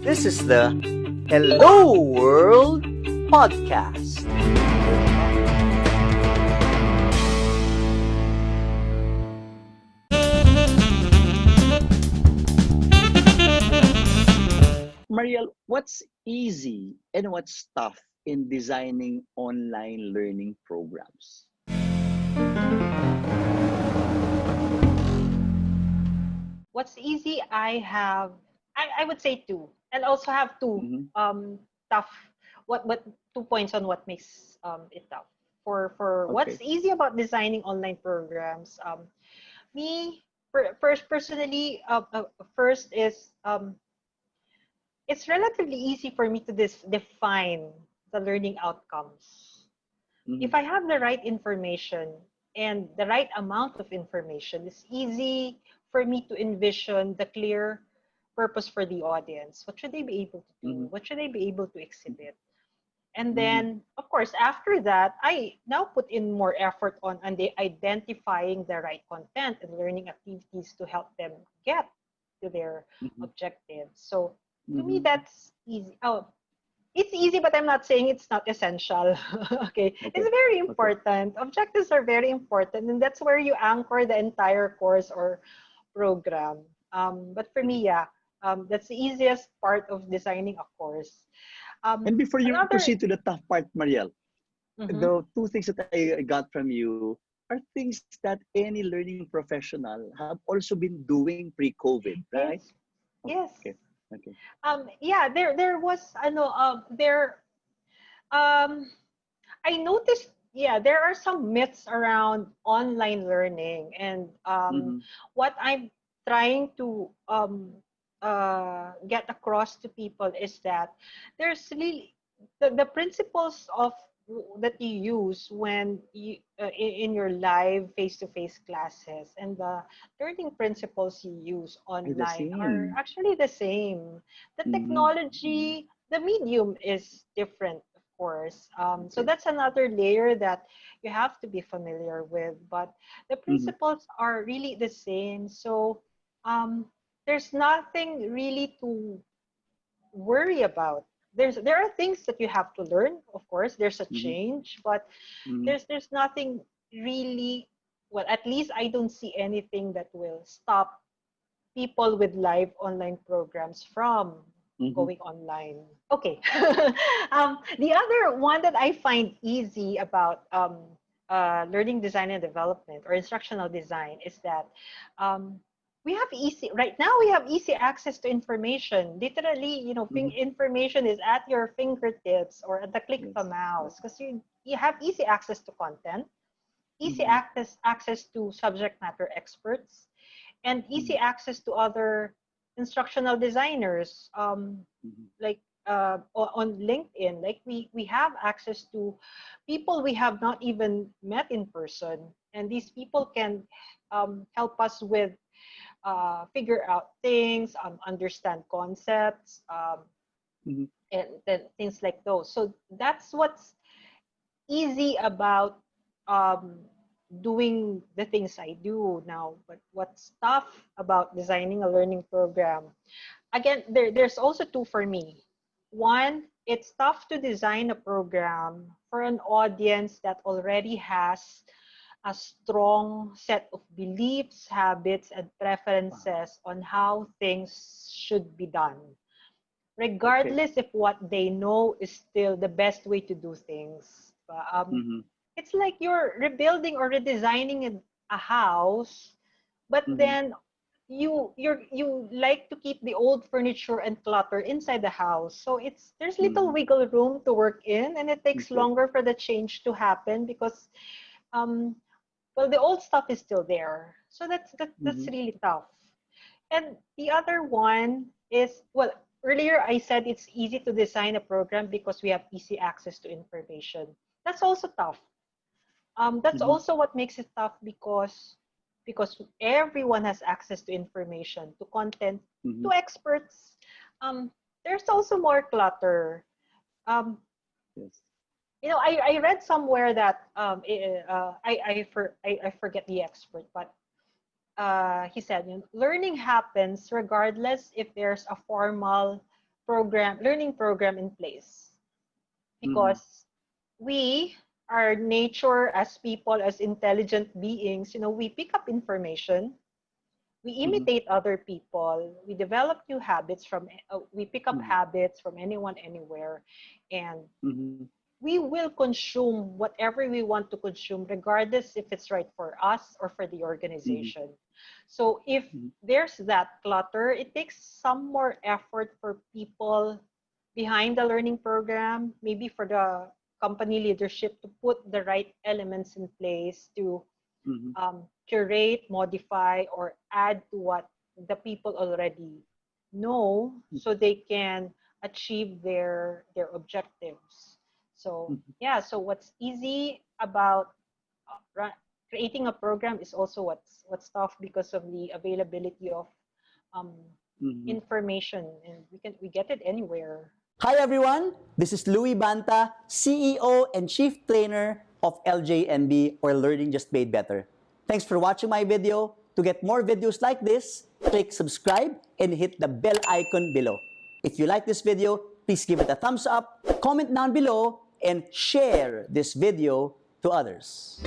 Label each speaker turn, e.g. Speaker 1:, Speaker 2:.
Speaker 1: This is the Hello World podcast. Mariel, what's easy and what's tough in designing online learning programs?
Speaker 2: What's easy, I would say two, and also have two
Speaker 1: Mm-hmm.
Speaker 2: tough. What 2 points on what makes it tough. For what's
Speaker 1: Okay.
Speaker 2: easy about designing online programs. Me first personally, first is it's relatively easy for me to define the learning outcomes.
Speaker 1: Mm-hmm.
Speaker 2: If I have the right information and the right amount of information, it's easy for me to envision the clear purpose for the audience. What should they be able to do?
Speaker 1: Mm-hmm.
Speaker 2: What should they be able to exhibit? And
Speaker 1: Mm-hmm.
Speaker 2: then, of course, after that, I now put in more effort on the identifying the right content and learning activities to help them get to their
Speaker 1: Mm-hmm.
Speaker 2: objectives. So to me,
Speaker 1: Mm-hmm.
Speaker 2: that's easy. Oh, it's easy, but I'm not saying it's not essential. Okay, it's
Speaker 1: Okay.
Speaker 2: very
Speaker 1: Okay.
Speaker 2: important. Objectives are very important, and that's where you anchor the entire course or program. But for
Speaker 1: Mm-hmm.
Speaker 2: me, yeah, that's the easiest part of designing a course.
Speaker 1: And before you
Speaker 2: Another,
Speaker 1: proceed to the tough part, Mariel,
Speaker 2: mhm,
Speaker 1: the two things that I got from you are things that any learning professional have also been doing pre-COVID, right?
Speaker 2: yes, yes.
Speaker 1: Okay. Okay.
Speaker 2: Yeah, there was, there, um, I noticed, yeah, there are some myths around online learning, and
Speaker 1: Mm-hmm.
Speaker 2: what I'm trying to get across to people is that there's really the principles of that you use when you in your live face-to-face classes and the learning principles you use
Speaker 1: Are the
Speaker 2: online are
Speaker 1: same.
Speaker 2: actually the same. The
Speaker 1: Mm-hmm. Mm-hmm.
Speaker 2: technology, the medium is different, of course. So
Speaker 1: Okay.
Speaker 2: that's another layer that you have to be familiar with, but the
Speaker 1: Mm-hmm.
Speaker 2: principles are really the same. So um, there's nothing really to worry about. There are things that you have to learn, of course. There's a
Speaker 1: Mm-hmm.
Speaker 2: change, but
Speaker 1: Mm-hmm.
Speaker 2: there's nothing really, well, at least I don't see anything that will stop people with live online programs from
Speaker 1: Mm-hmm.
Speaker 2: going online. Okay. The other one that I find easy about learning design and development or instructional design is that um, we have easy, right now we have easy access to information. Literally,
Speaker 1: Mm-hmm.
Speaker 2: information is at your fingertips or at the click of a
Speaker 1: Yes. Yes.
Speaker 2: mouse because you have easy access to content, easy
Speaker 1: Mm-hmm.
Speaker 2: access to subject matter experts, and
Speaker 1: Mm-hmm.
Speaker 2: easy access to other instructional designers,
Speaker 1: Mm-hmm.
Speaker 2: like on LinkedIn. Like we have access to people we have not even met in person, and these people can help us with figure out things, understand concepts,
Speaker 1: Mm-hmm.
Speaker 2: and things like those. So that's what's easy about um, doing the things I do now. But what's tough about designing a learning program? Again, there's also two for me. One, it's tough to design a program for an audience that already has a strong set of beliefs, habits, and
Speaker 1: Wow.
Speaker 2: preferences on how things should be done,
Speaker 1: Okay.
Speaker 2: regardless if what they know is still the best way to do things.
Speaker 1: Mm-hmm.
Speaker 2: It's like you're rebuilding or redesigning a house, but
Speaker 1: Mm-hmm.
Speaker 2: then you like to keep the old furniture and clutter inside the house. So there's little
Speaker 1: Mm-hmm.
Speaker 2: wiggle room to work in, and it takes
Speaker 1: Okay.
Speaker 2: longer for the change to happen because um well, the old stuff is still there. So that's
Speaker 1: Mm-hmm.
Speaker 2: really tough. And the other one is, well, earlier I said it's easy to design a program because we have easy access to information. That's also tough. That's
Speaker 1: Mm-hmm.
Speaker 2: also what makes it tough because everyone has access to information, to content,
Speaker 1: Mm-hmm.
Speaker 2: to experts. Um, there's also more clutter. Um,
Speaker 1: Yes.
Speaker 2: I read somewhere that I forget the expert, but he said, learning happens regardless if there's a formal learning program in place,
Speaker 1: Mm-hmm.
Speaker 2: because we, our nature as people, as intelligent beings, we pick up information, we
Speaker 1: Mm-hmm.
Speaker 2: imitate other people, we develop new habits we pick up
Speaker 1: Mm-hmm.
Speaker 2: habits from anyone, anywhere, and
Speaker 1: Mm-hmm.
Speaker 2: we will consume whatever we want to consume, regardless if it's right for us or for the
Speaker 1: Mm-hmm.
Speaker 2: organization. So if
Speaker 1: Mm-hmm.
Speaker 2: there's that clutter, it takes some more effort for people behind the learning program, maybe for the company leadership, to put the right elements in place to
Speaker 1: Mm-hmm.
Speaker 2: curate, modify, or add to what the people already know, so they can achieve their objectives. So
Speaker 1: Mm-hmm.
Speaker 2: yeah, so what's easy about creating a program is also what's tough, because of the availability of um,
Speaker 1: Mm-hmm.
Speaker 2: information, and we get it anywhere.
Speaker 3: Hi everyone, this is Louis Banta, CEO and Chief Trainer of LJMB, or Learning Just Made Better. Thanks for watching my video. To get more videos like this, click subscribe and hit the bell icon below. If you like this video, please give it a thumbs up, comment down below, and share this video to others.